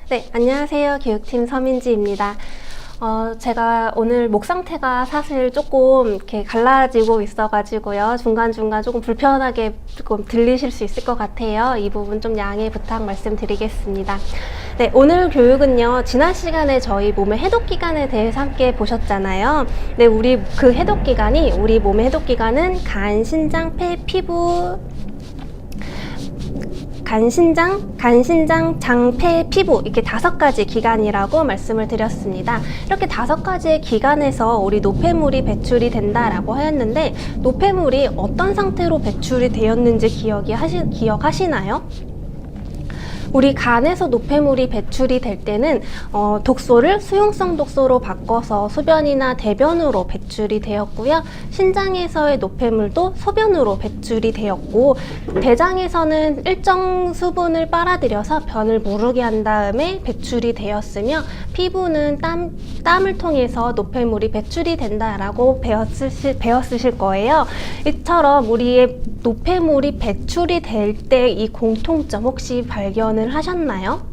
네, 안녕하세요. 교육팀 서민지입니다. 제가 오늘 목 상태가 사실 조금 이렇게 갈라지고 있어가지고요. 중간중간 조금 불편하게 조금 들리실 수 있을 것 같아요. 이 부분 좀 양해 부탁 말씀드리겠습니다. 네, 오늘 교육은요, 지난 시간에 저희 몸의 해독기관에 대해서 함께 보셨잖아요. 네, 우리 그 해독기관이, 우리 몸의 해독기관은 간, 신장, 폐, 피부, 간신장, 장, 폐, 피부 이렇게 5가지 기관이라고 말씀을 드렸습니다. 이렇게 5가지의 기관에서 우리 노폐물이 배출이 된다라고 하였는데 노폐물이 어떤 상태로 배출이 되었는지 기억하시나요? 우리 간에서 노폐물이 배출이 될 때는 독소를 수용성 독소로 바꿔서 소변이나 대변으로 배출이 되었고요. 신장에서의 노폐물도 소변으로 배출이 되었고, 대장에서는 일정 수분을 빨아들여서 변을 무르게 한 다음에 배출이 되었으며, 피부는 땀을 통해서 노폐물이 배출이 된다라고 배웠으실 거예요. 이처럼 우리의 노폐물이 배출이 될 때 이 공통점 혹시 발견을 하셨나요?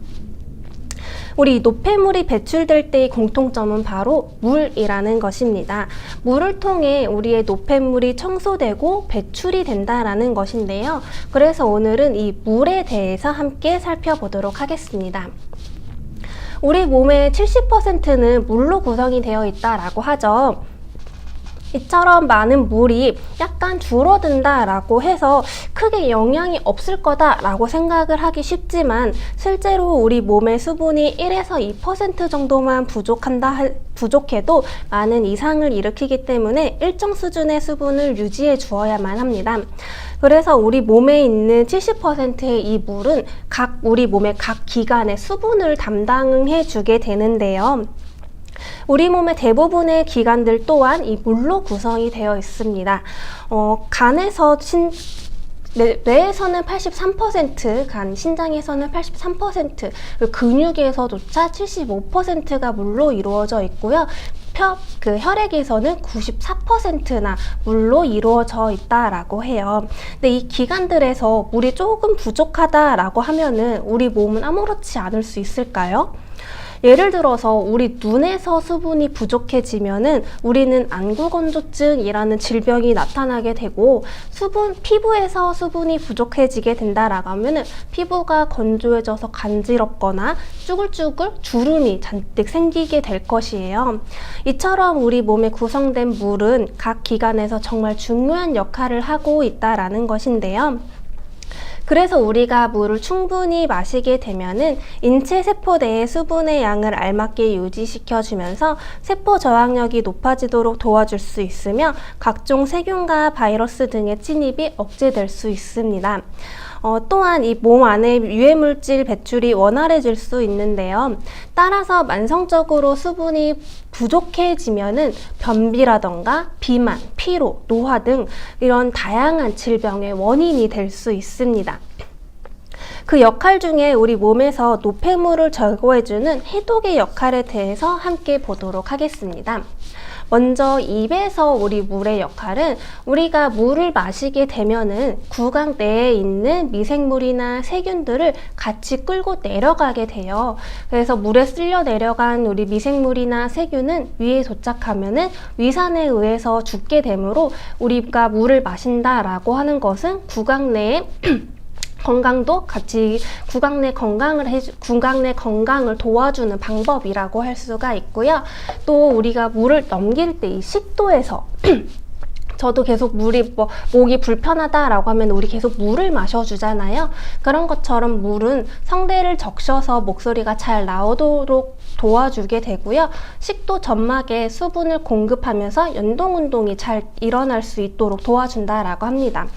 우리 노폐물이 배출될 때의 공통점은 바로 물이라는 것입니다. 물을 통해 우리의 노폐물이 청소되고 배출이 된다라는 것인데요. 그래서 오늘은 이 물에 대해서 함께 살펴보도록 하겠습니다. 우리 몸의 70%는 물로 구성이 되어 있다라고 하죠. 이처럼 많은 물이 약간 줄어든다라고 해서 크게 영향이 없을 거다라고 생각을 하기 쉽지만, 실제로 우리 몸의 수분이 1에서 2% 정도만 부족해도 많은 이상을 일으키기 때문에 일정 수준의 수분을 유지해 주어야만 합니다. 그래서 우리 몸에 있는 70%의 이 물은 우리 몸의 각 기관의 수분을 담당해 주게 되는데요. 우리 몸의 대부분의 기관들 또한 이 물로 구성이 되어 있습니다. 간에서 뇌에서는 83%, 간, 신장에서는 83%, 근육에서조차 75%가 물로 이루어져 있고요. 혈액에서는 94%나 물로 이루어져 있다라고 해요. 근데 이 기관들에서 물이 조금 부족하다라고 하면은 우리 몸은 아무렇지 않을 수 있을까요? 예를 들어서 우리 눈에서 수분이 부족해지면은 우리는 안구건조증이라는 질병이 나타나게 되고, 피부에서 수분이 부족해지게 된다라고 하면은 피부가 건조해져서 간지럽거나 쭈글쭈글 주름이 잔뜩 생기게 될 것이에요. 이처럼 우리 몸에 구성된 물은 각 기관에서 정말 중요한 역할을 하고 있다라는 것인데요. 그래서 우리가 물을 충분히 마시게 되면은 인체 세포 내의 수분의 양을 알맞게 유지시켜주면서 세포 저항력이 높아지도록 도와줄 수 있으며 각종 세균과 바이러스 등의 침입이 억제될 수 있습니다. 또한 이 몸 안에 유해물질 배출이 원활해질 수 있는데요. 따라서 만성적으로 수분이 부족해지면은 변비라던가 비만, 피로, 노화 등 이런 다양한 질병의 원인이 될 수 있습니다. 그 역할 중에 우리 몸에서 노폐물을 제거해주는 해독의 역할에 대해서 함께 보도록 하겠습니다. 먼저 입에서 우리 물의 역할은, 우리가 물을 마시게 되면은 구강 내에 있는 미생물이나 세균들을 같이 끌고 내려가게 돼요. 그래서 물에 쓸려 내려간 우리 미생물이나 세균은 위에 도착하면은 위산에 의해서 죽게 되므로, 우리가 물을 마신다라고 하는 것은 구강 내에 건강도 같이 구강 내 건강을 도와주는 방법이라고 할 수가 있고요. 또 우리가 물을 넘길 때 이 식도에서 저도 계속 목이 불편하다라고 하면 우리 계속 물을 마셔주잖아요. 그런 것처럼 물은 성대를 적셔서 목소리가 잘 나오도록 도와주게 되고요. 식도 점막에 수분을 공급하면서 연동운동이 잘 일어날 수 있도록 도와준다라고 합니다.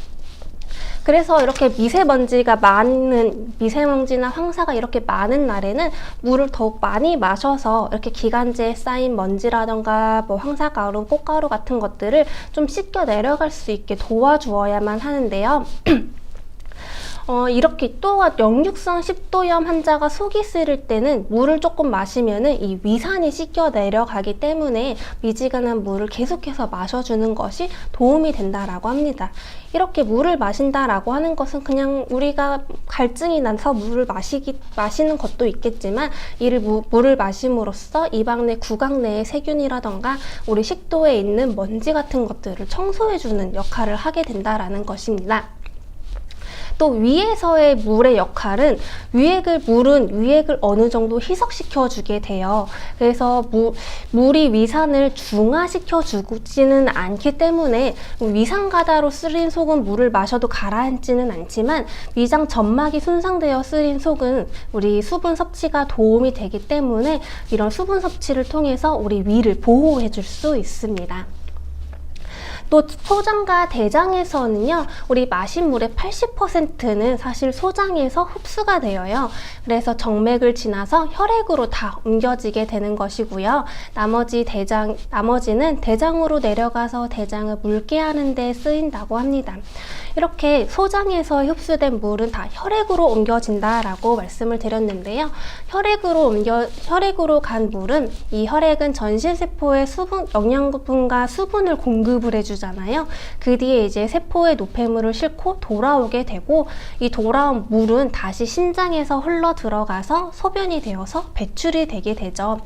그래서 이렇게 미세먼지나 황사가 이렇게 많은 날에는 물을 더욱 많이 마셔서 이렇게 기관지에 쌓인 먼지라던가 황사가루, 꽃가루 같은 것들을 좀 씻겨 내려갈 수 있게 도와주어야만 하는데요. 이렇게 또한 역류성 식도염 환자가 속이 쓰릴 때는 물을 조금 마시면은 이 위산이 씻겨 내려가기 때문에 미지근한 물을 계속해서 마셔주는 것이 도움이 된다라고 합니다. 이렇게 물을 마신다라고 하는 것은 그냥 우리가 갈증이 나서 물을 마시는 것도 있겠지만 물을 마심으로써 입안 내 구강 내의 세균이라던가 우리 식도에 있는 먼지 같은 것들을 청소해주는 역할을 하게 된다라는 것입니다. 또 위에서의 물의 역할은 물은 위액을 어느 정도 희석시켜 주게 돼요. 그래서 물이 위산을 중화시켜 주지는 않기 때문에 위산 가다로 쓰린 속은 물을 마셔도 가라앉지는 않지만 위장 점막이 손상되어 쓰린 속은 우리 수분 섭취가 도움이 되기 때문에 이런 수분 섭취를 통해서 우리 위를 보호해 줄 수 있습니다. 또 소장과 대장에서는요, 우리 마신 물의 80%는 사실 소장에서 흡수가 되어요. 그래서 정맥을 지나서 혈액으로 다 옮겨지게 되는 것이고요. 나머지는 대장으로 내려가서 대장을 묽게 하는 데 쓰인다고 합니다. 이렇게 소장에서 흡수된 물은 다 혈액으로 옮겨진다라고 말씀을 드렸는데요. 혈액으로 간 물은 이 혈액은 전신세포에 영양분과 수분을 공급을 해주잖아요. 그 뒤에 이제 세포에 노폐물을 싣고 돌아오게 되고 이 돌아온 물은 다시 심장에서 흘러 들어가서 소변이 되어서 배출이 되게 되죠.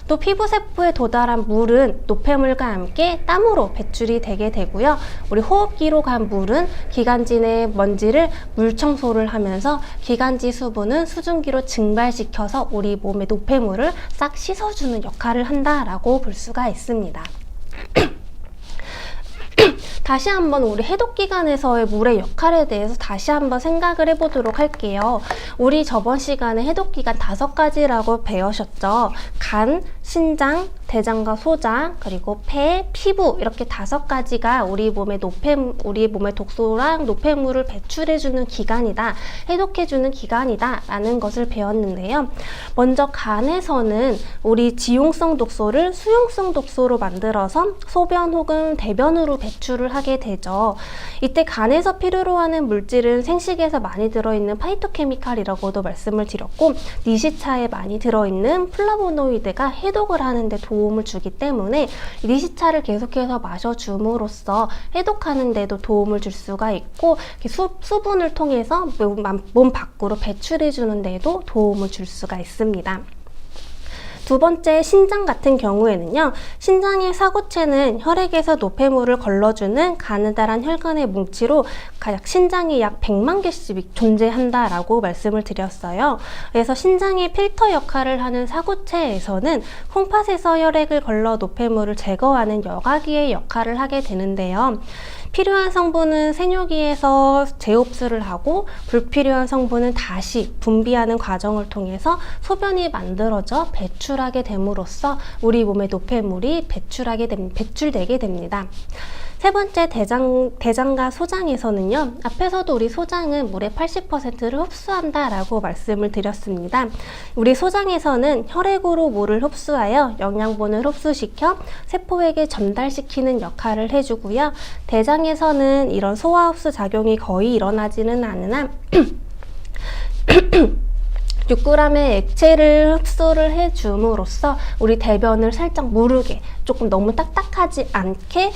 또 피부세포에 도달한 물은 노폐물과 함께 땀으로 배출이 되게 되고요. 우리 호흡기로 간 물은 기관지 내 먼지를 물 청소를 하면서 기관지 수분은 수증기로 증발시켜서 우리 몸의 노폐물을 싹 씻어주는 역할을 한다라고 볼 수가 있습니다. 다시 한번 우리 해독기관에서의 물의 역할에 대해서 다시 한번 생각을 해보도록 할게요. 우리 저번 시간에 해독기관 5가지라고 배우셨죠? 간, 신장, 대장과 소장, 그리고 폐, 피부 이렇게 5가지가 우리 몸의 독소랑 노폐물을 배출해주는 기관이다, 해독해주는 기관이다 라는 것을 배웠는데요. 먼저 간에서는 우리 지용성 독소를 수용성 독소로 만들어서 소변 혹은 대변으로 배출을 하게 되죠. 이때 간에서 필요로 하는 물질은 생식에서 많이 들어있는 파이토케미칼이라고도 말씀을 드렸고, 니시차에 많이 들어있는 플라보노이드가 해독을 하는 데 도움을 주기 때문에 니시차를 계속해서 마셔줌으로써 해독하는 데도 도움을 줄 수가 있고, 수분을 통해서 몸 밖으로 배출해 주는 데도 도움을 줄 수가 있습니다. 두 번째, 신장 같은 경우에는요, 신장의 사구체는 혈액에서 노폐물을 걸러주는 가느다란 혈관의 뭉치로 신장이 약 100만 개씩 존재한다라고 말씀을 드렸어요. 그래서 신장의 필터 역할을 하는 사구체에서는 콩팥에서 혈액을 걸러 노폐물을 제거하는 여과기의 역할을 하게 되는데요. 필요한 성분은 생효기에서 재흡수를 하고 불필요한 성분은 다시 분비하는 과정을 통해서 소변이 만들어져 배출하게 됨으로써 우리 몸의 노폐물이 배출되게 됩니다. 세 번째, 대장과 소장에서는요, 앞에서도 우리 소장은 물의 80%를 흡수한다라고 말씀을 드렸습니다. 우리 소장에서는 혈액으로 물을 흡수하여 영양분을 흡수시켜 세포에게 전달시키는 역할을 해주고요. 대장에서는 이런 소화 흡수 작용이 거의 일어나지는 않으나 6g의 액체를 흡수를 해줌으로써 우리 대변을 살짝 무르게, 조금 너무 딱딱하지 않게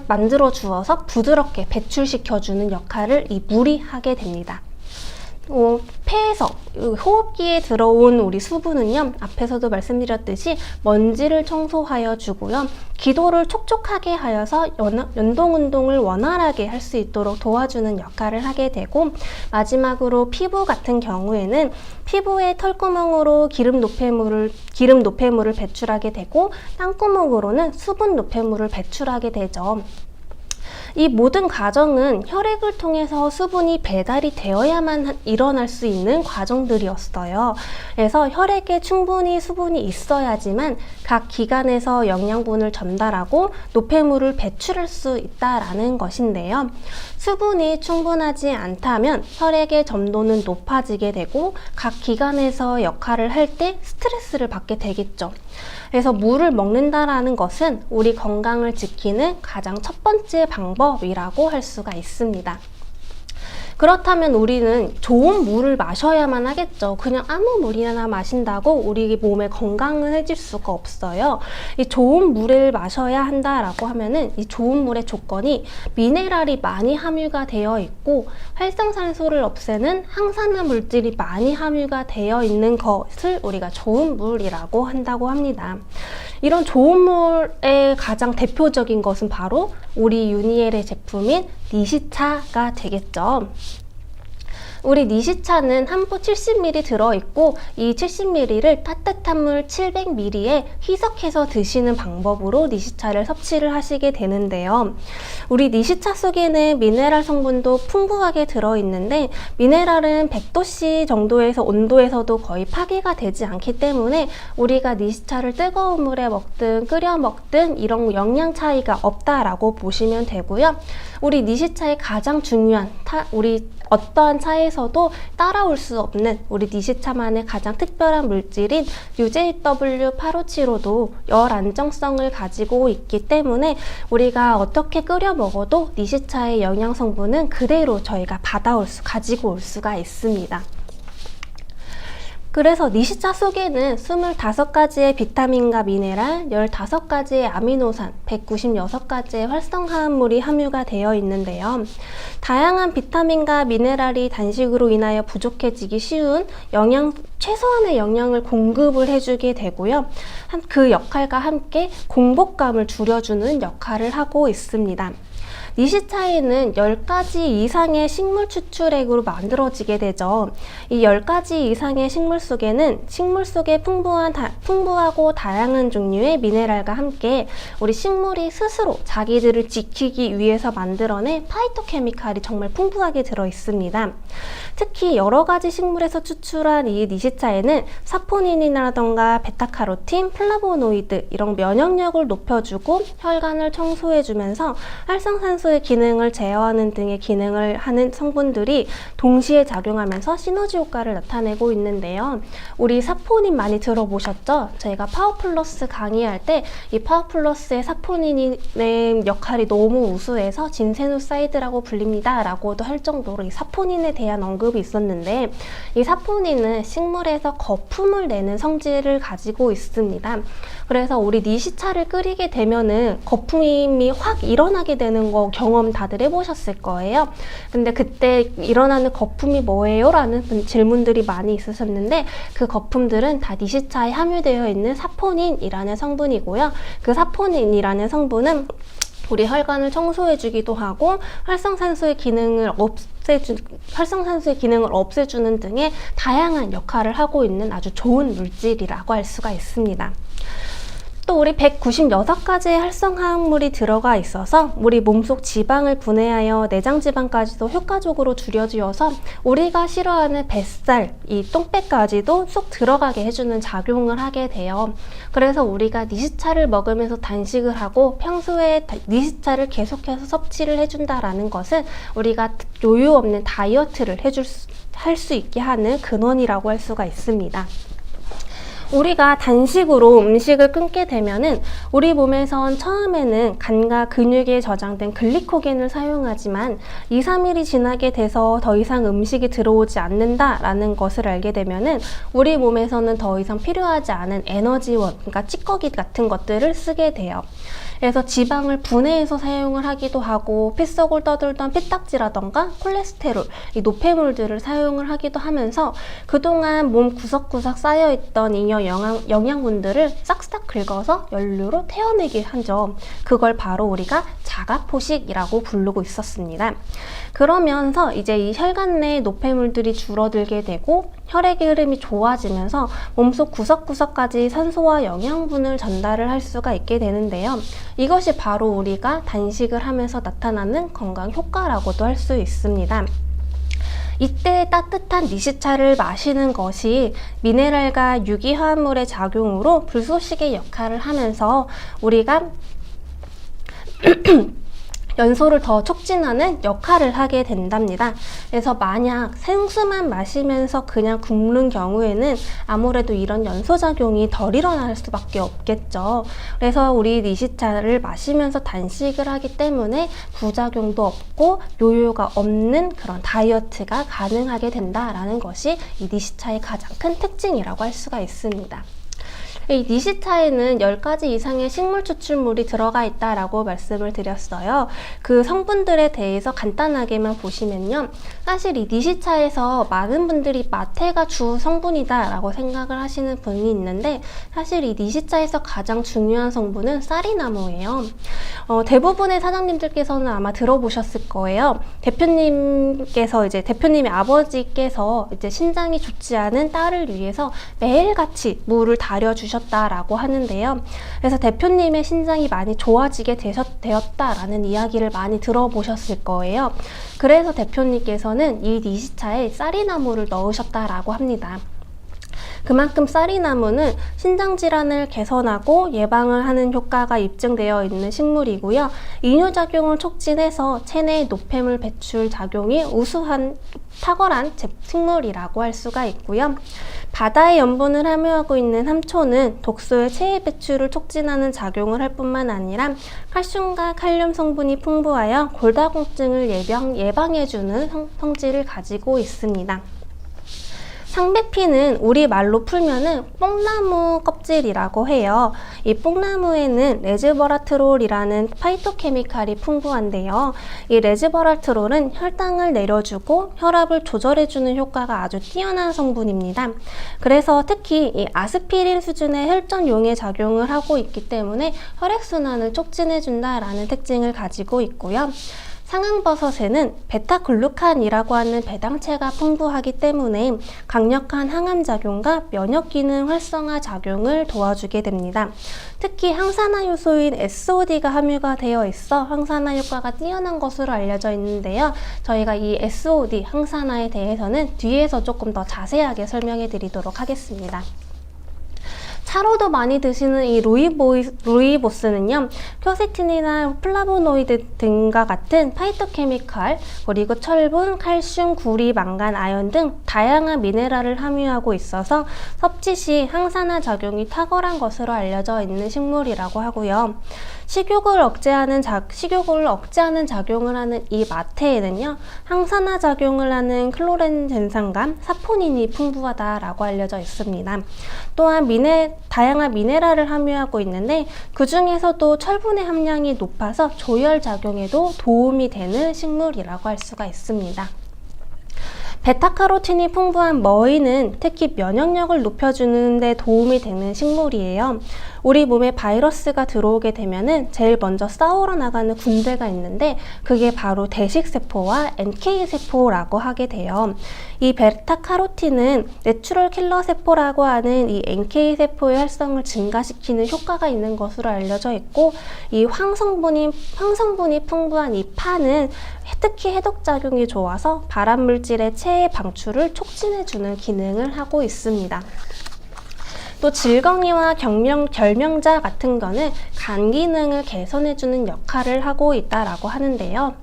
만들어 주어서 부드럽게 배출시켜주는 역할을 이 물이 하게 됩니다. 폐에서 호흡기에 들어온 우리 수분은요, 앞에서도 말씀드렸듯이 먼지를 청소하여 주고요, 기도를 촉촉하게 하여서 연동 운동을 원활하게 할 수 있도록 도와주는 역할을 하게 되고, 마지막으로 피부 같은 경우에는 피부의 털구멍으로 기름 노폐물을 배출하게 되고, 땀구멍으로는 수분 노폐물을 배출하게 되죠. 이 모든 과정은 혈액을 통해서 수분이 배달이 되어야만 일어날 수 있는 과정들이었어요. 그래서 혈액에 충분히 수분이 있어야지만 각 기관에서 영양분을 전달하고 노폐물을 배출할 수 있다라는 것인데요. 수분이 충분하지 않다면 혈액의 점도는 높아지게 되고 각 기관에서 역할을 할 때 스트레스를 받게 되겠죠. 그래서 물을 먹는다라는 것은 우리 건강을 지키는 가장 첫 번째 방법이라고 할 수가 있습니다. 그렇다면 우리는 좋은 물을 마셔야만 하겠죠. 그냥 아무 물이나 마신다고 우리 몸에 건강은 해질 수가 없어요. 이 좋은 물을 마셔야 한다라고 하면은 이 좋은 물의 조건이 미네랄이 많이 함유가 되어 있고 활성산소를 없애는 항산화 물질이 많이 함유가 되어 있는 것을 우리가 좋은 물이라고 한다고 합니다. 이런 좋은 물의 가장 대표적인 것은 바로 우리 유니엘의 제품인 니시차가 되겠죠. 우리 니시차는 한 포 70ml 들어있고 이 70ml를 따뜻한 물 700ml에 희석해서 드시는 방법으로 니시차를 섭취를 하시게 되는데요. 우리 니시차 속에는 미네랄 성분도 풍부하게 들어있는데 미네랄은 100도씨 정도에서 온도에서도 거의 파괴가 되지 않기 때문에 우리가 니시차를 뜨거운 물에 먹든 끓여 먹든 이런 영양 차이가 없다라고 보시면 되고요. 우리 니시차의 가장 중요한 우리 어떠한 차에서도 따라올 수 없는 우리 니시차만의 가장 특별한 물질인 UJW857호도 열 안정성을 가지고 있기 때문에 우리가 어떻게 끓여 먹어도 니시차의 영양 성분은 그대로 저희가 가지고 올 수가 있습니다. 그래서 니시차 속에는 25가지의 비타민과 미네랄, 15가지의 아미노산, 196가지의 활성화합물이 함유가 되어 있는데요. 다양한 비타민과 미네랄이 단식으로 인하여 부족해지기 쉬운 최소한의 영양을 공급을 해주게 되고요. 그 역할과 함께 공복감을 줄여주는 역할을 하고 있습니다. 니시차에는 10가지 이상의 식물 추출액으로 만들어지게 되죠. 이 10가지 이상의 식물 속에는 식물 속에 풍부하고 다양한 종류의 미네랄과 함께 우리 식물이 스스로 자기들을 지키기 위해서 만들어낸 파이토케미칼이 정말 풍부하게 들어 있습니다. 특히 여러 가지 식물에서 추출한 이 니시차에는 사포닌이라던가 베타카로틴, 플라보노이드 이런 면역력을 높여주고 혈관을 청소해주면서 활성산소의 기능을 제어하는 등의 기능을 하는 성분들이 동시에 작용하면서 시너지 효과를 나타내고 있는데요. 우리 사포닌 많이 들어보셨죠? 저희가 파워플러스 강의할 때 이 파워플러스의 사포닌의 역할이 너무 우수해서 진세누사이드라고 불립니다 라고도 할 정도로 이 사포닌에 대한 언급이 있었는데 이 사포닌은 식물에서 거품을 내는 성질을 가지고 있습니다. 그래서 우리 니시차를 끓이게 되면은 거품이 확 일어나게 되는 거 경험 다들 해보셨을 거예요. 근데 그때 일어나는 거품이 뭐예요? 라는 질문들이 많이 있으셨는데 그 거품들은 다 니시차에 함유되어 있는 사포닌이라는 성분이고요. 그 사포닌이라는 성분은 우리 혈관을 청소해주기도 하고 활성산소의 기능을 없애주는 등의 다양한 역할을 하고 있는 아주 좋은 물질이라고 할 수가 있습니다. 또 우리 196가지의 활성화합물이 들어가 있어서 우리 몸속 지방을 분해하여 내장지방까지도 효과적으로 줄여주어서 우리가 싫어하는 뱃살, 이 똥배까지도 쏙 들어가게 해주는 작용을 하게 돼요. 그래서 우리가 니시차를 먹으면서 단식을 하고 평소에 니시차를 계속해서 섭취를 해준다라는 것은 우리가 요요 없는 다이어트를 할 수 있게 하는 근원이라고 할 수가 있습니다. 우리가 단식으로 음식을 끊게 되면은 우리 몸에선 처음에는 간과 근육에 저장된 글리코겐을 사용하지만 2, 3일이 지나게 돼서 더 이상 음식이 들어오지 않는다라는 것을 알게 되면은 우리 몸에서는 더 이상 필요하지 않은 에너지원, 그러니까 찌꺼기 같은 것들을 쓰게 돼요. 그래서 지방을 분해해서 사용을 하기도 하고 피 속을 떠돌던 피딱지라던가 콜레스테롤, 이 노폐물들을 사용을 하기도 하면서 그동안 몸 구석구석 쌓여있던 잉여 영양분들을 싹싹 긁어서 연료로 태워내게 하죠. 그걸 바로 우리가 자가포식이라고 부르고 있었습니다. 그러면서 이제 이 혈관 내 노폐물들이 줄어들게 되고 혈액의 흐름이 좋아지면서 몸속 구석구석까지 산소와 영양분을 전달을 할 수가 있게 되는데요. 이것이 바로 우리가 단식을 하면서 나타나는 건강 효과라고도 할 수 있습니다. 이때 따뜻한 니시차를 마시는 것이 미네랄과 유기화합물의 작용으로 불쏘시개 역할을 하면서 우리가 연소를 더 촉진하는 역할을 하게 된답니다. 그래서 만약 생수만 마시면서 그냥 굶는 경우에는 아무래도 이런 연소작용이 덜 일어날 수밖에 없겠죠. 그래서 우리 니시차를 마시면서 단식을 하기 때문에 부작용도 없고 요요가 없는 그런 다이어트가 가능하게 된다라는 것이 이 니시차의 가장 큰 특징이라고 할 수가 있습니다. 이 니시차에는 10가지 이상의 식물 추출물이 들어가 있다라고 말씀을 드렸어요. 그 성분들에 대해서 간단하게만 보시면요. 사실 이 니시차에서 많은 분들이 마테가 주 성분이다라고 생각을 하시는 분이 있는데 사실 이 니시차에서 가장 중요한 성분은 쌀이나무예요. 대부분의 사장님들께서는 아마 들어보셨을 거예요. 대표님의 아버지께서 이제 신장이 좋지 않은 딸을 위해서 매일같이 물을 달여주셨다라고 하는데요. 그래서 대표님의 신장이 많이 좋아지게 되었다라는 이야기를 많이 들어보셨을 거예요. 그래서 대표님께서는 이 니시차에 쌀이나무를 넣으셨다라고 합니다. 그만큼 쌀이나무는 신장질환을 개선하고 예방을 하는 효과가 입증되어 있는 식물이고요. 이뇨작용을 촉진해서 체내 노폐물 배출 작용이 우수한 탁월한 식물이라고 할 수가 있고요. 바다의 염분을 함유하고 있는 함초는 독소의 체외 배출을 촉진하는 작용을 할 뿐만 아니라 칼슘과 칼륨 성분이 풍부하여 골다공증을 예방해주는 성질을 가지고 있습니다. 상백피는 우리말로 풀면은 뽕나무 껍질이라고 해요. 이 뽕나무에는 레즈버라트롤이라는 파이토케미칼이 풍부한데요. 이 레즈버라트롤은 혈당을 내려주고 혈압을 조절해주는 효과가 아주 뛰어난 성분입니다. 그래서 특히 이 아스피린 수준의 혈전용의 작용을 하고 있기 때문에 혈액순환을 촉진해준다라는 특징을 가지고 있고요. 상황버섯에는 베타글루칸이라고 하는 배당체가 풍부하기 때문에 강력한 항암작용과 면역기능 활성화 작용을 도와주게 됩니다. 특히 항산화 요소인 SOD가 함유가 되어 있어 항산화 효과가 뛰어난 것으로 알려져 있는데요. 저희가 이 SOD 항산화에 대해서는 뒤에서 조금 더 자세하게 설명해 드리도록 하겠습니다. 차로도 많이 드시는 이 루이보스는요, 큐세틴이나 플라보노이드 등과 같은 파이토케미칼, 그리고 철분, 칼슘, 구리, 망간, 아연 등 다양한 미네랄을 함유하고 있어서 섭취 시 항산화 작용이 탁월한 것으로 알려져 있는 식물이라고 하고요. 식욕을 억제하는 작용을 하는 이 마테에는요, 항산화 작용을 하는 클로렌젠산과 사포닌이 풍부하다라고 알려져 있습니다. 또한 다양한 미네랄을 함유하고 있는데 그 중에서도 철분의 함량이 높아서 조혈 작용에도 도움이 되는 식물이라고 할 수가 있습니다. 베타카로틴이 풍부한 머위는 특히 면역력을 높여주는 데 도움이 되는 식물이에요. 우리 몸에 바이러스가 들어오게 되면은 제일 먼저 싸우러 나가는 군대가 있는데 그게 바로 대식세포와 NK세포라고 하게 돼요. 이 베타카로틴은 내추럴 킬러 세포라고 하는 이 NK세포의 활성을 증가시키는 효과가 있는 것으로 알려져 있고, 이 황성분이 풍부한 이 파는 특히 해독작용이 좋아서 발암물질의 체외 방출을 촉진해주는 기능을 하고 있습니다. 또 질거니와 결명자 같은 거는 간 기능을 개선해주는 역할을 하고 있다라고 하는데요.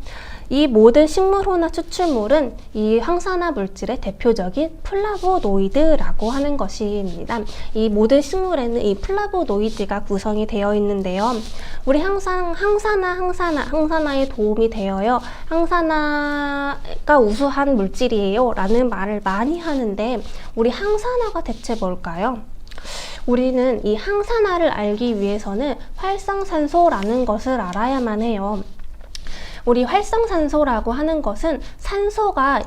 이 모든 식물호나 추출물은 이 항산화 물질의 대표적인 플라보노이드라고 하는 것입니다. 이 모든 식물에는 이 플라보노이드가 구성이 되어 있는데요. 우리 항상 항산화에 도움이 되어요. 항산화가 우수한 물질이에요 라는 말을 많이 하는데 우리 항산화가 대체 뭘까요? 우리는 이 항산화를 알기 위해서는 활성산소라는 것을 알아야만 해요. 우리 활성산소라고 하는 것은 산소가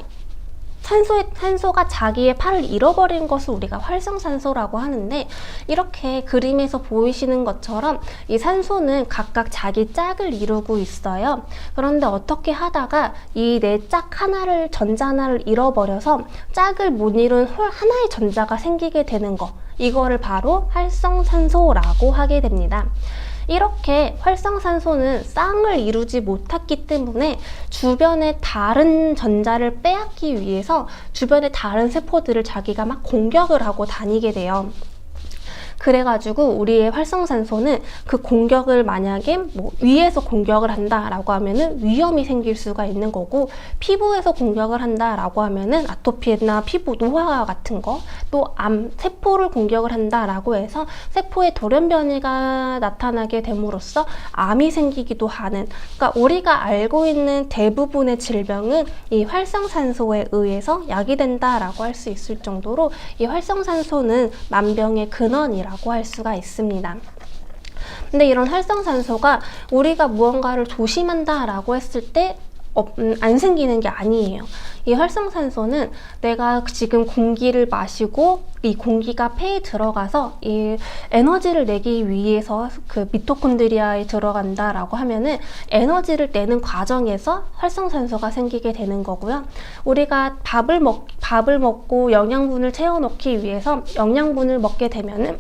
자기의 팔을 잃어버린 것을 우리가 활성산소라고 하는데, 이렇게 그림에서 보이시는 것처럼 이 산소는 각각 자기 짝을 이루고 있어요. 그런데 어떻게 하다가 이 내 짝 전자 하나를 잃어버려서 짝을 못 이룬 하나의 전자가 생기게 되는 거, 이거를 바로 활성산소라고 하게 됩니다. 이렇게 활성산소는 쌍을 이루지 못했기 때문에 주변의 다른 전자를 빼앗기 위해서 주변의 다른 세포들을 자기가 막 공격을 하고 다니게 돼요. 그래가지고 우리의 활성산소는 그 공격을 만약에 뭐 위에서 공격을 한다라고 하면은 위염이 생길 수가 있는 거고, 피부에서 공격을 한다라고 하면은 아토피나 피부 노화 같은 거, 또 암, 세포를 공격을 한다라고 해서 세포에 돌연 변이가 나타나게 됨으로써 암이 생기기도 하는, 그러니까 우리가 알고 있는 대부분의 질병은 이 활성산소에 의해서 야기된다라고 할 수 있을 정도로 이 활성산소는 만병의 근원이라고 할 수가 있습니다. 근데 이런 활성산소가 우리가 무언가를 조심한다라고 했을 때 안 생기는 게 아니에요. 이 활성산소는 내가 지금 공기를 마시고 이 공기가 폐에 들어가서 이 에너지를 내기 위해서 그 미토콘드리아에 들어간다라고 하면은 에너지를 내는 과정에서 활성산소가 생기게 되는 거고요. 우리가 밥을 먹고 영양분을 채워 넣기 위해서 영양분을 먹게 되면은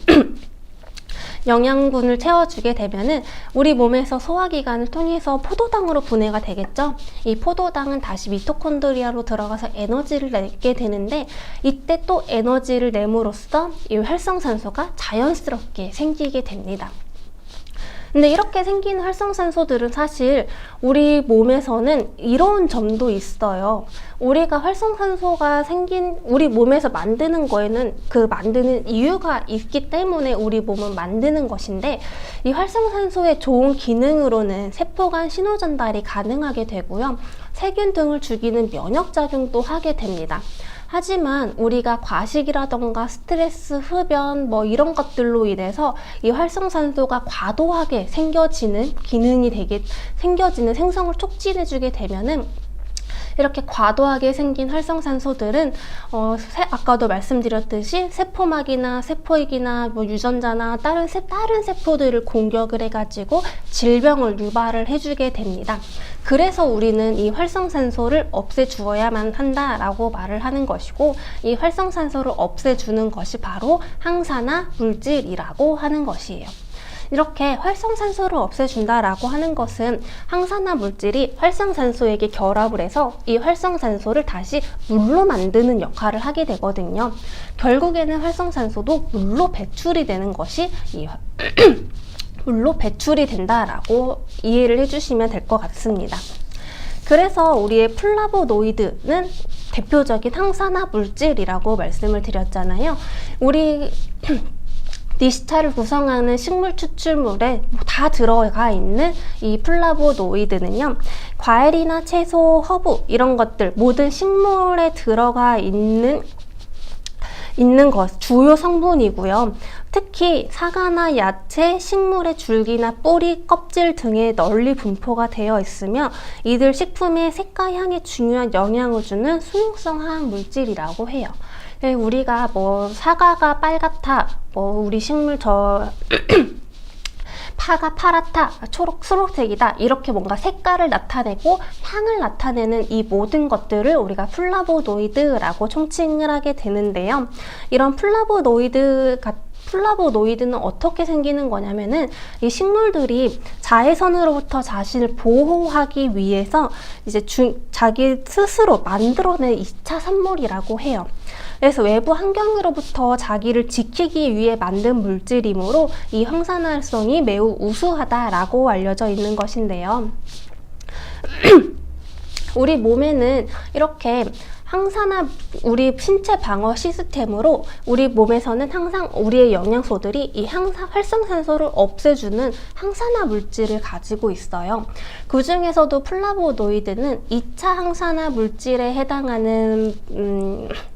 영양분을 채워주게 되면은 우리 몸에서 소화기관을 통해서 포도당으로 분해가 되겠죠. 이 포도당은 다시 미토콘드리아로 들어가서 에너지를 내게 되는데, 이때 또 에너지를 내므로써 이 활성산소가 자연스럽게 생기게 됩니다. 근데 이렇게 생기는 활성산소들은 사실 우리 몸에서는 이런 점도 있어요. 우리가 활성산소가 생긴 우리 몸에서 만드는 거에는 그 만드는 이유가 있기 때문에 우리 몸은 만드는 것인데, 이 활성산소의 좋은 기능으로는 세포 간 신호 전달이 가능하게 되고요. 세균 등을 죽이는 면역작용도 하게 됩니다. 하지만 우리가 과식이라던가 스트레스, 흡연 뭐 이런 것들로 인해서 이 활성산소가 과도하게 생겨지는 생성을 촉진해주게 되면은, 이렇게 과도하게 생긴 활성산소들은 아까도 말씀드렸듯이 세포막이나 세포액이나 뭐 유전자나 다른 세포들을 공격을 해가지고 질병을 유발을 해주게 됩니다. 그래서 우리는 이 활성산소를 없애주어야만 한다라고 말을 하는 것이고, 이 활성산소를 없애주는 것이 바로 항산화 물질이라고 하는 것이에요. 이렇게 활성산소를 없애준다라고 하는 것은 항산화 물질이 활성산소에게 결합을 해서 이 활성산소를 다시 물로 만드는 역할을 하게 되거든요. 결국에는 활성산소도 물로 배출이 되는 것이 물로 배출이 된다라고 이해를 해주시면 될 것 같습니다. 그래서 우리의 플라보노이드는 대표적인 항산화 물질이라고 말씀을 드렸잖아요. 우리 니시타를 구성하는 식물 추출물에 다 들어가 있는 이 플라보노이드는요, 과일이나 채소, 허브 이런 것들 모든 식물에 들어가 있는 것 주요 성분이고요. 특히 사과나 야채, 식물의 줄기나 뿌리, 껍질 등에 널리 분포가 되어 있으며 이들 식품의 색과 향에 중요한 영향을 주는 수용성 화학 물질이라고 해요. 우리가 뭐 사과가 빨갛다, 뭐 우리 식물 파가 파랗다, 초록색이다, 이렇게 뭔가 색깔을 나타내고 향을 나타내는 이 모든 것들을 우리가 플라보노이드라고 총칭을 하게 되는데요. 이런 플라보노이드는 어떻게 생기는 거냐면은, 이 식물들이 자외선으로부터 자신을 보호하기 위해서 이제 자기 스스로 만들어낸 2차 산물이라고 해요. 그래서 외부 환경으로부터 자기를 지키기 위해 만든 물질이므로 이 항산화성이 매우 우수하다라고 알려져 있는 것인데요. 우리 몸에는 이렇게 우리 신체 방어 시스템으로 우리 몸에서는 항상 우리의 영양소들이 이 활성산소를 없애주는 항산화 물질을 가지고 있어요. 그 중에서도 플라보노이드는 2차 항산화 물질에 해당하는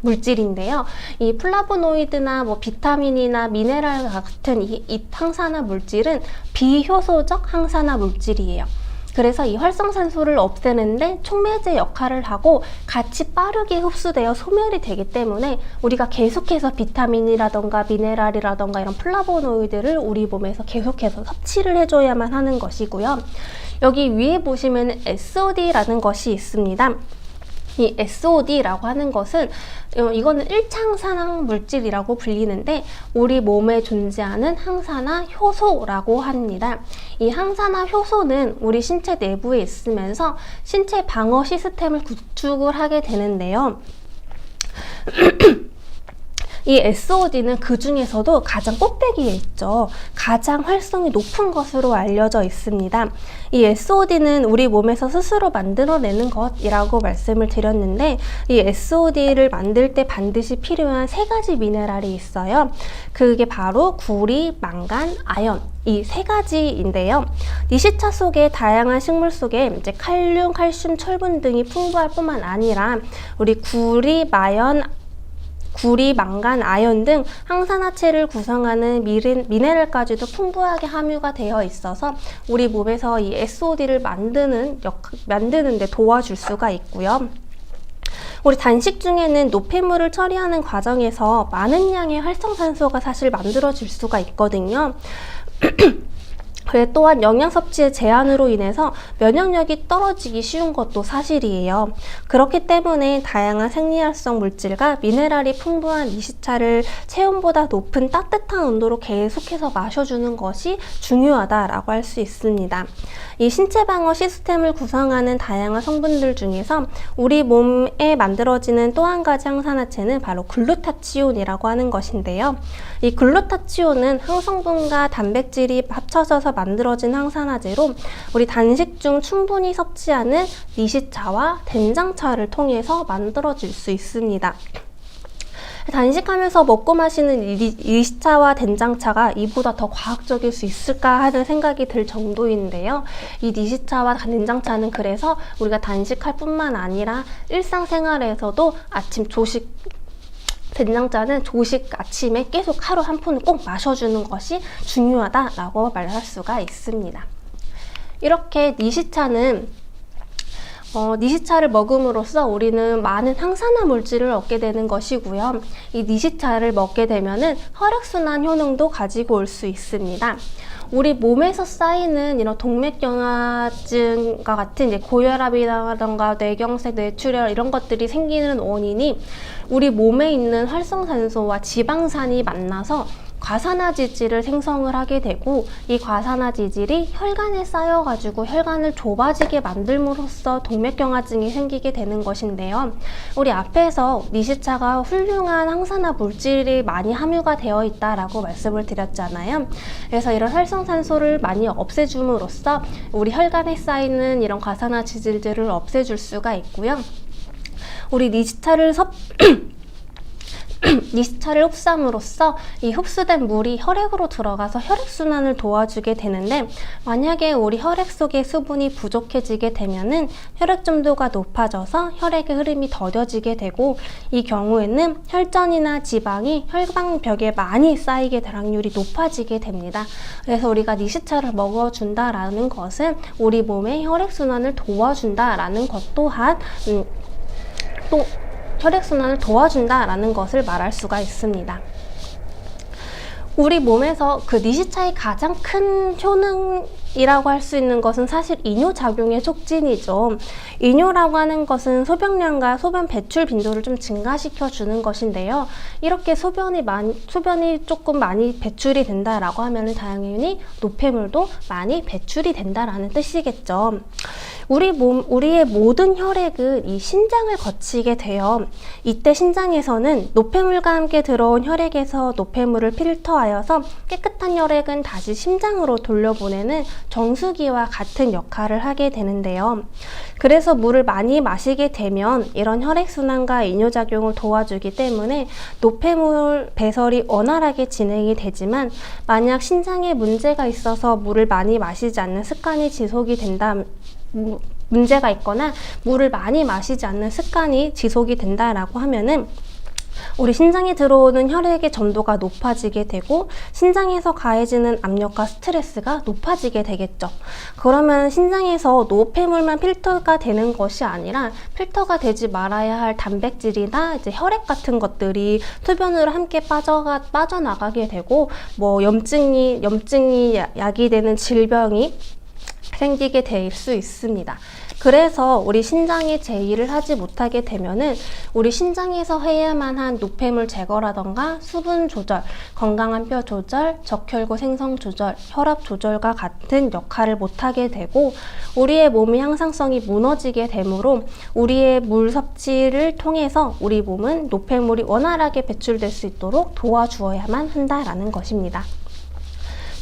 물질인데요. 이 플라보노이드나 뭐 비타민이나 미네랄 같은 이 항산화 물질은 비효소적 항산화 물질이에요. 그래서 이 활성산소를 없애는데 촉매제 역할을 하고 같이 빠르게 흡수되어 소멸이 되기 때문에 우리가 계속해서 비타민이라던가 미네랄이라던가 이런 플라보노이드를 우리 몸에서 계속해서 섭취를 해줘야만 하는 것이고요. 여기 위에 보시면 SOD라는 것이 있습니다. 이 SOD라고 하는 것은 이거는 1차 항산화 물질이라고 불리는데 우리 몸에 존재하는 항산화 효소라고 합니다. 이 항산화 효소는 우리 신체 내부에 있으면서 신체 방어 시스템을 구축을 하게 되는데요. 이 SOD는 그 중에서도 가장 꼭대기에 있죠. 가장 활성이 높은 것으로 알려져 있습니다. 이 SOD는 우리 몸에서 스스로 만들어내는 것이라고 말씀을 드렸는데, 이 SOD를 만들 때 반드시 필요한 세 가지 미네랄이 있어요. 그게 바로 구리, 망간, 아연, 이 세 가지인데요. 니시차 속에 다양한 식물 속에 이제 칼륨, 칼슘, 철분 등이 풍부할 뿐만 아니라 우리 구리, 망간, 아연 등 항산화체를 구성하는 미네랄까지도 풍부하게 함유가 되어 있어서 우리 몸에서 이 SOD를 만드는 데 도와줄 수가 있고요. 우리 단식 중에는 노폐물을 처리하는 과정에서 많은 양의 활성산소가 사실 만들어질 수가 있거든요. 또한 영양 섭취의 제한으로 인해서 면역력이 떨어지기 쉬운 것도 사실이에요. 그렇기 때문에 다양한 생리활성 물질과 미네랄이 풍부한 니시차를 체온보다 높은 따뜻한 온도로 계속해서 마셔주는 것이 중요하다라고 할 수 있습니다. 이 신체 방어 시스템을 구성하는 다양한 성분들 중에서 우리 몸에 만들어지는 또 한 가지 항산화체는 바로 글루타치온이라고 하는 것인데요. 이 글루타치온은 항성분과 단백질이 합쳐져서 만들어진 항산화제로 우리 단식 중 충분히 섭취하는 니시차와 된장차를 통해서 만들어질 수 있습니다. 단식하면서 먹고 마시는 니시차와 된장차가 이보다 더 과학적일 수 있을까 하는 생각이 들 정도인데요. 이 니시차와 된장차는 그래서 우리가 단식할 뿐만 아니라 일상생활에서도 아침 조식, 된장차는 조식 아침에 계속 하루 한 푼을 꼭 마셔주는 것이 중요하다라고 말할 수가 있습니다. 이렇게 니시차를 먹음으로써 우리는 많은 항산화 물질을 얻게 되는 것이고요. 이 니시차를 먹게 되면은 혈액순환 효능도 가지고 올 수 있습니다. 우리 몸에서 쌓이는 이런 동맥경화증과 같은 이제 고혈압이라던가 뇌경색, 뇌출혈 이런 것들이 생기는 원인이 우리 몸에 있는 활성산소와 지방산이 만나서 과산화지질을 생성을 하게 되고, 이 과산화지질이 혈관에 쌓여가지고 혈관을 좁아지게 만들므로써 동맥경화증이 생기게 되는 것인데요. 우리 앞에서 니시차가 훌륭한 항산화 물질이 많이 함유가 되어 있다라고 말씀을 드렸잖아요. 그래서 이런 활성산소를 많이 없애줌으로써 우리 혈관에 쌓이는 이런 과산화지질들을 없애줄 수가 있고요. 우리 니시차를 흡수함으로써 이 흡수된 물이 혈액으로 들어가서 혈액순환을 도와주게 되는데, 만약에 우리 혈액 속에 수분이 부족해지게 되면은 혈액점도가 높아져서 혈액의 흐름이 더뎌지게 되고, 이 경우에는 혈전이나 지방이 혈관벽에 많이 쌓이게 될 확률이 높아지게 됩니다. 그래서 우리가 니시차를 먹어준다라는 것은 우리 몸의 혈액순환을 도와준다라는 것 또한 또 혈액순환을 도와준다라는 것을 말할 수가 있습니다. 우리 몸에서 그 니시차의 가장 큰 효능이라고 할 수 있는 것은 사실 이뇨작용의 촉진이죠. 이뇨라고 하는 것은 소변량과 소변 배출 빈도를 좀 증가시켜 주는 것인데요. 이렇게 소변이 조금 많이 배출이 된다라고 하면 당연히 노폐물도 많이 배출이 된다라는 뜻이겠죠. 우리의 모든 혈액은 이 신장을 거치게 돼요. 이때 신장에서는 노폐물과 함께 들어온 혈액에서 노폐물을 필터하여서 깨끗한 혈액은 다시 심장으로 돌려보내는 정수기와 같은 역할을 하게 되는데요. 그래서 물을 많이 마시게 되면 이런 혈액순환과 이뇨작용을 도와주기 때문에 노폐물 배설이 원활하게 진행이 되지만, 만약 신장에 문제가 있어서 물을 많이 마시지 않는 습관이 지속이 문제가 있거나 물을 많이 마시지 않는 습관이 지속이 된다라고 하면은 우리 신장에 들어오는 혈액의 점도가 높아지게 되고, 신장에서 가해지는 압력과 스트레스가 높아지게 되겠죠. 그러면 신장에서 노폐물만 필터가 되는 것이 아니라 필터가 되지 말아야 할 단백질이나 이제 혈액 같은 것들이 소변으로 함께 빠져나가게 되고, 염증이 야기되는 질병이 생기게 될 수 있습니다. 그래서 우리 신장이 제의를 하지 못하게 되면은 우리 신장에서 해야만 한 노폐물 제거라던가 수분 조절, 건강한 뼈 조절, 적혈구 생성 조절, 혈압 조절과 같은 역할을 못하게 되고 우리의 몸의 항상성이 무너지게 되므로 우리의 물 섭취를 통해서 우리 몸은 노폐물이 원활하게 배출될 수 있도록 도와주어야만 한다라는 것입니다.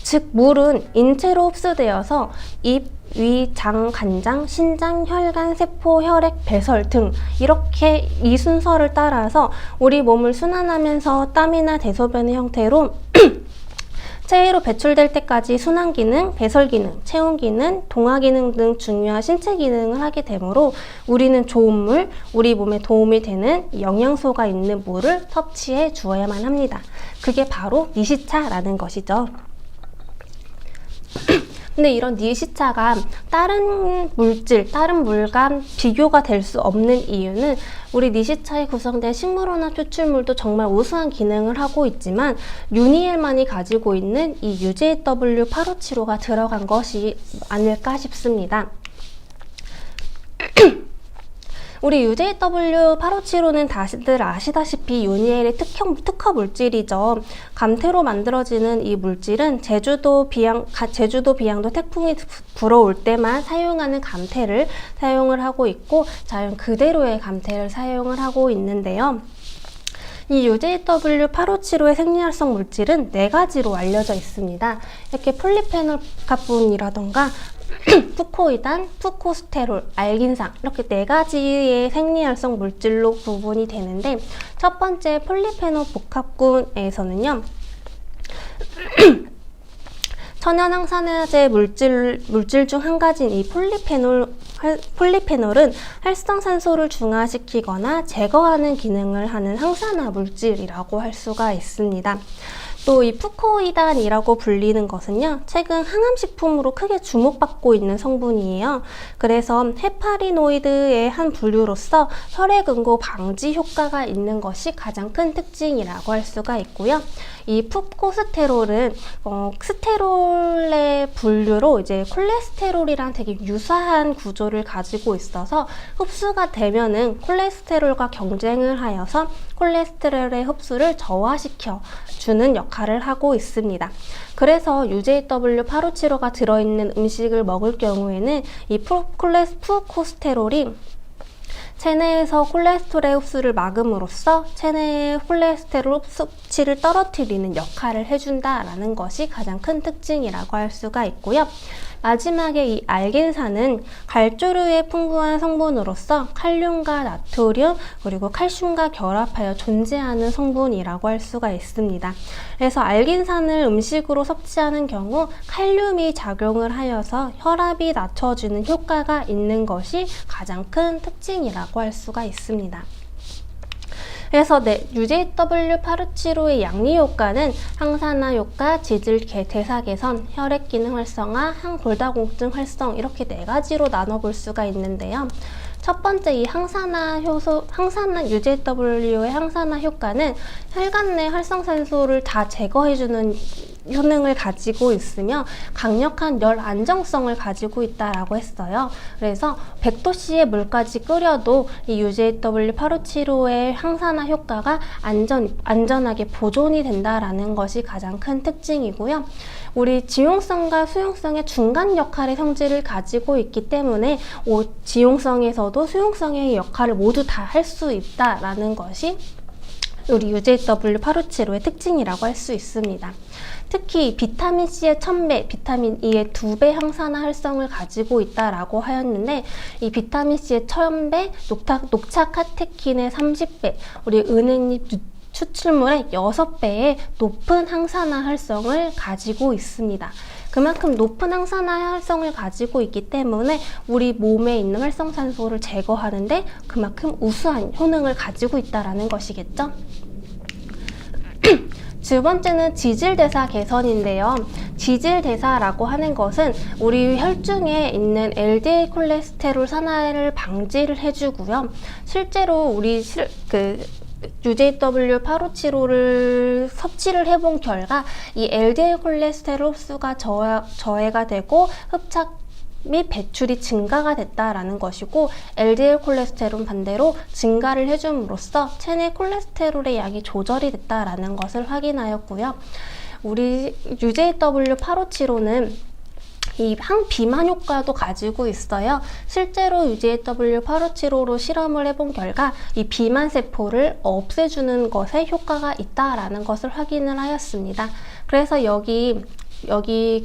즉 물은 인체로 흡수되어서 입, 위, 장, 간장, 신장, 혈관, 세포, 혈액, 배설 등 이렇게 이 순서를 따라서 우리 몸을 순환하면서 땀이나 대소변의 형태로 체외로 배출될 때까지 순환 기능, 배설 기능, 체온 기능, 동화 기능 등 중요한 신체 기능을 하게 되므로 우리는 좋은 물, 우리 몸에 도움이 되는 영양소가 있는 물을 섭취해 주어야만 합니다. 그게 바로 니시차라는 것이죠. 근데 이런 니시차가 다른 물질, 다른 물과 비교가 될 수 없는 이유는 우리 니시차에 구성된 식물원화 추출물도 정말 우수한 기능을 하고 있지만 유니엘만이 가지고 있는 이 UJW857호가 들어간 것이 아닐까 싶습니다. 우리 UJW857호는 다들 아시다시피 유니엘의 특허 물질이죠. 감태로 만들어지는 이 물질은 제주도 비양도 태풍이 불어올 때만 사용하는 감태를 사용을 하고 있고 자연 그대로의 감태를 사용을 하고 있는데요. 이 UJW857호의 생리활성 물질은 4가지로 알려져 있습니다. 이렇게 폴리페놀 카본이라던가 푸코이단, 푸코스테롤, 알긴산 이렇게 4가지의 생리활성 물질로 구분이 되는데 첫 번째 폴리페놀 복합군에서는요. 천연 항산화제 물질 중 한 가지인 이 폴리페놀은 활성산소를 중화시키거나 제거하는 기능을 하는 항산화 물질이라고 할 수가 있습니다. 또 이 푸코이단이라고 불리는 것은요, 최근 항암식품으로 크게 주목받고 있는 성분이에요. 그래서 헤파리노이드의 한 분류로서 혈액응고 방지 효과가 있는 것이 가장 큰 특징이라고 할 수가 있고요. 이 푸코스테롤은 스테롤의 분류로 이제 콜레스테롤이랑 되게 유사한 구조를 가지고 있어서 흡수가 되면은 콜레스테롤과 경쟁을 하여서 콜레스테롤의 흡수를 저하시켜 주는 역할을 하고 있습니다. 그래서 UJW857호가 들어있는 음식을 먹을 경우에는 이 푸코스테롤이 체내에서 콜레스테롤의 흡수를 막음으로써 체내의 콜레스테롤 섭취를 떨어뜨리는 역할을 해준다라는 것이 가장 큰 특징이라고 할 수가 있고요. 마지막에 이 알긴산은 갈조류의 풍부한 성분으로서 칼륨과 나트륨 그리고 칼슘과 결합하여 존재하는 성분이라고 할 수가 있습니다. 그래서 알긴산을 음식으로 섭취하는 경우 칼륨이 작용을 하여서 혈압이 낮춰주는 효과가 있는 것이 가장 큰 특징이라고 할 수가 있습니다. 그래서 UJW857호의 양리 효과는 항산화 효과, 지질 대사 개선, 혈액 기능 활성화, 항골다공증 활성 이렇게 4가지로 나눠볼 수가 있는데요. 첫 번째 이 UJW의 항산화 효과는 혈관 내 활성산소를 다 제거해주는 효능을 가지고 있으며 강력한 열 안정성을 가지고 있다라고 했어요. 그래서 100도씨의 물까지 끓여도 이 UJW857호의 항산화 효과가 안전하게 보존이 된다라는 것이 가장 큰 특징이고요. 우리 지용성과 수용성의 중간 역할의 성질을 가지고 있기 때문에 지용성에서도 수용성의 역할을 모두 다 할 수 있다라는 것이 우리 UJW857호의 특징이라고 할 수 있습니다. 특히 비타민C의 1000배, 비타민 E의 2배 항산화 활성을 가지고 있다라고 하였는데 이 비타민C의 1000배, 녹차 카테킨의 30배, 우리 은행잎 추출물의 6배의 높은 항산화 활성을 가지고 있습니다. 그만큼 높은 항산화 활성을 가지고 있기 때문에 우리 몸에 있는 활성산소를 제거하는데 그만큼 우수한 효능을 가지고 있다는 것이겠죠. 두 번째는 지질대사 개선인데요. 지질대사라고 하는 것은 우리 혈중에 있는 LDL 콜레스테롤 산화를 방지를 해주고요. 실제로 우리 UJW857호를 섭취를 해본 결과 이 LDL 콜레스테롤 흡수가 저해가 되고 및 배출이 증가가 됐다라는 것이고, LDL 콜레스테롤 반대로 증가를 해줌으로써 체내 콜레스테롤의 양이 조절이 됐다라는 것을 확인하였고요. 우리 UJW8575는 이 항비만 효과도 가지고 있어요. 실제로 UJW8575로 실험을 해본 결과 이 비만 세포를 없애주는 것에 효과가 있다라는 것을 확인을 하였습니다. 그래서 여기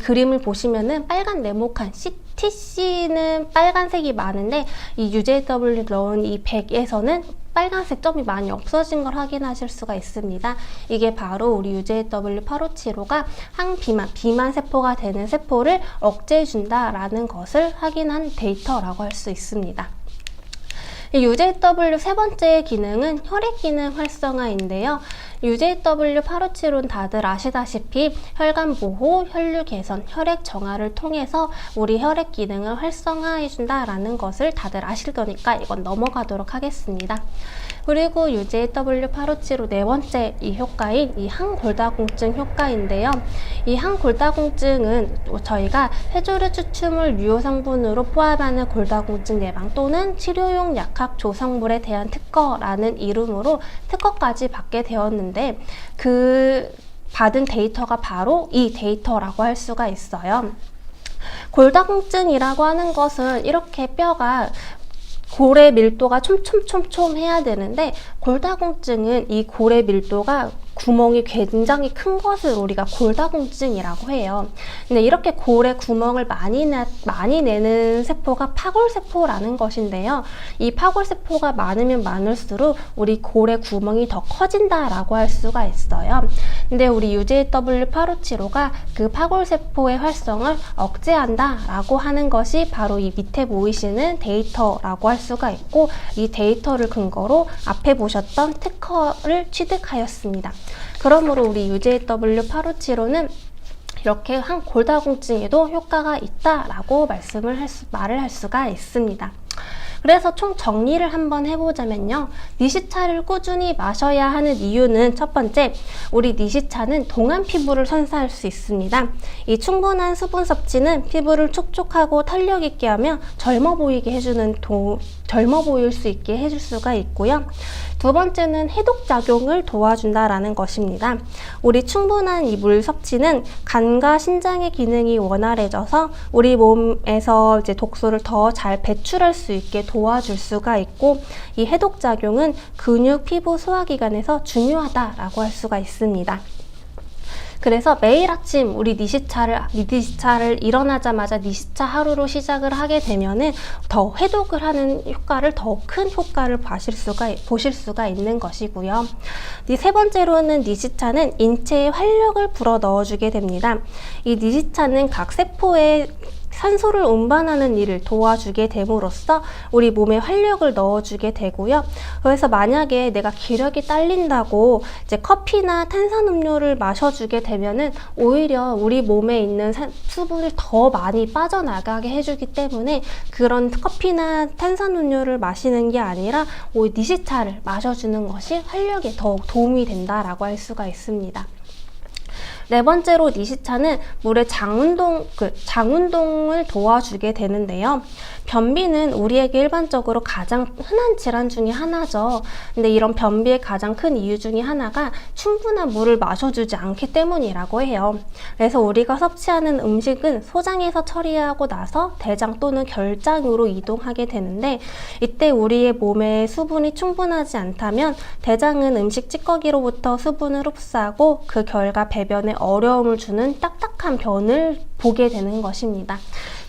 그림을 보시면은 빨간 네모칸 TC는 빨간색이 많은데 이 UJW 넣은 이 100에서는 빨간색 점이 많이 없어진 걸 확인하실 수가 있습니다. 이게 바로 우리 UJW8575가 비만 세포가 되는 세포를 억제해준다라는 것을 확인한 데이터라고 할 수 있습니다. 이 UJW 세 번째 기능은 혈액 기능 활성화인데요. UJW8575는 다들 아시다시피 혈관 보호, 혈류 개선, 혈액 정화를 통해서 우리 혈액 기능을 활성화해준다라는 것을 다들 아실 거니까 이건 넘어가도록 하겠습니다. 그리고 UJW8575 네 번째 이 효과인 이 항골다공증 효과인데요. 이 항골다공증은 저희가 회조류 추출물 유효 성분으로 포함하는 골다공증 예방 또는 치료용 약학 조성물에 대한 특허라는 이름으로 특허까지 받게 되었는데, 그 받은 데이터가 바로 이 데이터라고 할 수가 있어요. 골다공증이라고 하는 것은 이렇게 뼈가 골의 밀도가 촘촘해야 되는데, 골다공증은 이 골의 밀도가 구멍이 굉장히 큰 것을 우리가 골다공증이라고 해요. 근데 이렇게 골에 구멍을 많이 내는 세포가 파골세포라는 것인데요. 이 파골세포가 많으면 많을수록 우리 골의 구멍이 더 커진다라고 할 수가 있어요. 근데 우리 UJW8575가 그 파골세포의 활성을 억제한다라고 하는 것이 바로 이 밑에 보이시는 데이터라고 할 수가 있고, 이 데이터를 근거로 앞에 보셨던 특허를 취득하였습니다. 그러므로 우리 UJW8575는 이렇게 골다공증에도 효과가 있다라고 말을 할 수가 있습니다. 그래서 총 정리를 한번 해보자면요. 니시차를 꾸준히 마셔야 하는 이유는 첫 번째, 우리 니시차는 동안 피부를 선사할 수 있습니다. 이 충분한 수분 섭취는 피부를 촉촉하고 탄력 있게 하며 젊어 보일 수 있게 해줄 수가 있고요. 두 번째는 해독작용을 도와준다라는 것입니다. 우리 충분한 이 물 섭취는 간과 신장의 기능이 원활해져서 우리 몸에서 이제 독소를 더 잘 배출할 수 있게 도와줄 수가 있고, 이 해독작용은 근육, 피부, 소화기관에서 중요하다라고 할 수가 있습니다. 그래서 매일 아침 우리 니시차를 일어나자마자 니시차 하루로 시작을 하게 되면은 더 해독을 하는 효과를, 더 큰 효과를 보실 수가 있는 것이고요. 세 번째로는 니시차는 인체에 활력을 불어 넣어주게 됩니다. 이 니시차는 각 세포에 산소를 운반하는 일을 도와주게 됨으로써 우리 몸에 활력을 넣어주게 되고요. 그래서 만약에 내가 기력이 딸린다고 이제 커피나 탄산음료를 마셔주게 되면은 오히려 우리 몸에 있는 수분을 더 많이 빠져나가게 해주기 때문에 그런 커피나 탄산음료를 마시는 게 아니라 오히려 니시차를 마셔주는 것이 활력에 더욱 도움이 된다라고 할 수가 있습니다. 네 번째로 니시차는 물의 장운동을 도와주게 되는데요. 변비는 우리에게 일반적으로 가장 흔한 질환 중에 하나죠. 근데 이런 변비의 가장 큰 이유 중에 하나가 충분한 물을 마셔주지 않기 때문이라고 해요. 그래서 우리가 섭취하는 음식은 소장에서 처리하고 나서 대장 또는 결장으로 이동하게 되는데, 이때 우리의 몸에 수분이 충분하지 않다면 대장은 음식 찌꺼기로부터 수분을 흡수하고 그 결과 배변에 어려움을 주는 딱딱한 변을 보게 되는 것입니다.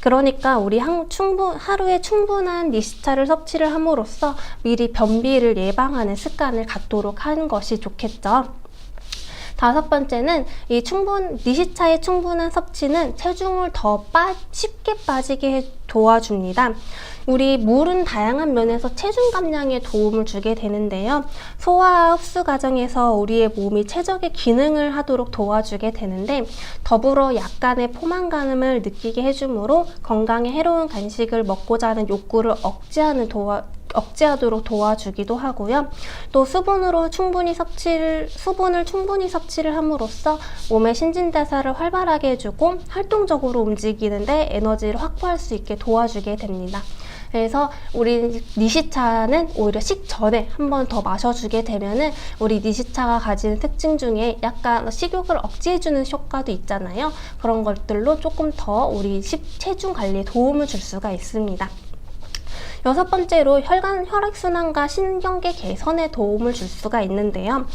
그러니까 우리 하루에 충분한 니시차를 섭취를 함으로써 미리 변비를 예방하는 습관을 갖도록 하는 것이 좋겠죠. 다섯 번째는 니시차의 충분한 섭취는 체중을 더 쉽게 빠지게 도와줍니다. 우리 물은 다양한 면에서 체중 감량에 도움을 주게 되는데요. 소화와 흡수 과정에서 우리의 몸이 최적의 기능을 하도록 도와주게 되는데, 더불어 약간의 포만감을 느끼게 해주므로 건강에 해로운 간식을 먹고자 하는 욕구를 억제하도록 도와주기도 하고요. 또 수분을 충분히 섭취를 함으로써 몸의 신진대사를 활발하게 해주고 활동적으로 움직이는데 에너지를 확보할 수 있게 도와주게 됩니다. 그래서 우리 니시차는 오히려 식전에 한 번 더 마셔주게 되면은 우리 니시차가 가지는 특징 중에 약간 식욕을 억제해주는 효과도 있잖아요. 그런 것들로 조금 더 우리 체중 관리에 도움을 줄 수가 있습니다. 여섯 번째로 혈액순환과 신경계 개선에 도움을 줄 수가 있는데요.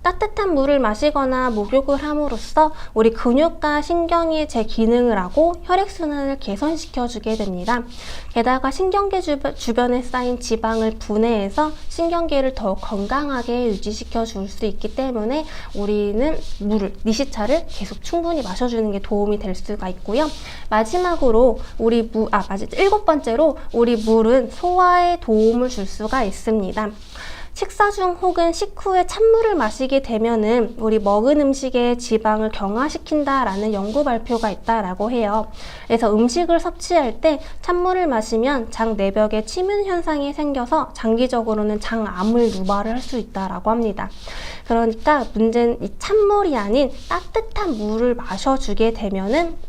따뜻한 물을 마시거나 목욕을 함으로써 우리 근육과 신경이 재기능을 하고 혈액순환을 개선시켜주게 됩니다. 게다가 신경계 주변에 쌓인 지방을 분해해서 신경계를 더욱 건강하게 유지시켜 줄 수 있기 때문에 우리는 니시차를 계속 충분히 마셔주는 게 도움이 될 수가 있고요. 마지막으로 일곱 번째로 우리 물은 소화에 도움을 줄 수가 있습니다. 식사 중 혹은 식후에 찬물을 마시게 되면은 우리 먹은 음식의 지방을 경화시킨다라는 연구 발표가 있다라고 해요. 그래서 음식을 섭취할 때 찬물을 마시면 장 내벽에 침윤 현상이 생겨서 장기적으로는 장암을 유발을 할 수 있다라고 합니다. 그러니까 문제는 이 찬물이 아닌 따뜻한 물을 마셔주게 되면은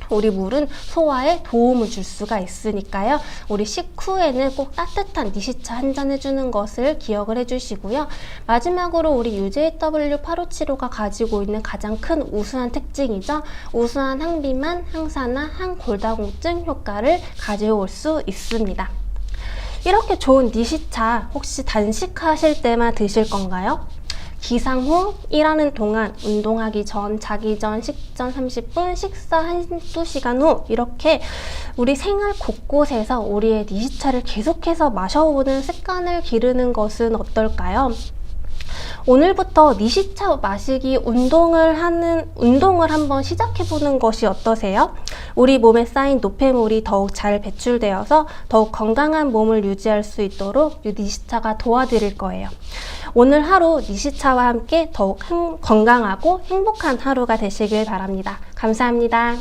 우리 물은 소화에 도움을 줄 수가 있으니까요. 우리 식후에는 꼭 따뜻한 니시차 한 잔 해주는 것을 기억을 해주시고요. 마지막으로 우리 UJW857호가 가지고 있는 가장 큰 우수한 특징이죠. 우수한 항비만, 항산화, 항골다공증 효과를 가져올 수 있습니다. 이렇게 좋은 니시차 혹시 단식하실 때만 드실 건가요? 기상 후, 일하는 동안, 운동하기 전, 자기 전, 식전 30분, 식사 1~2시간 후 이렇게 우리 생활 곳곳에서 우리의 니시차를 계속해서 마셔오는 습관을 기르는 것은 어떨까요? 오늘부터 니시차 마시기 운동을 한번 시작해보는 것이 어떠세요? 우리 몸에 쌓인 노폐물이 더욱 잘 배출되어서 더욱 건강한 몸을 유지할 수 있도록 니시차가 도와드릴 거예요. 오늘 하루 니시차와 함께 더욱 건강하고 행복한 하루가 되시길 바랍니다. 감사합니다.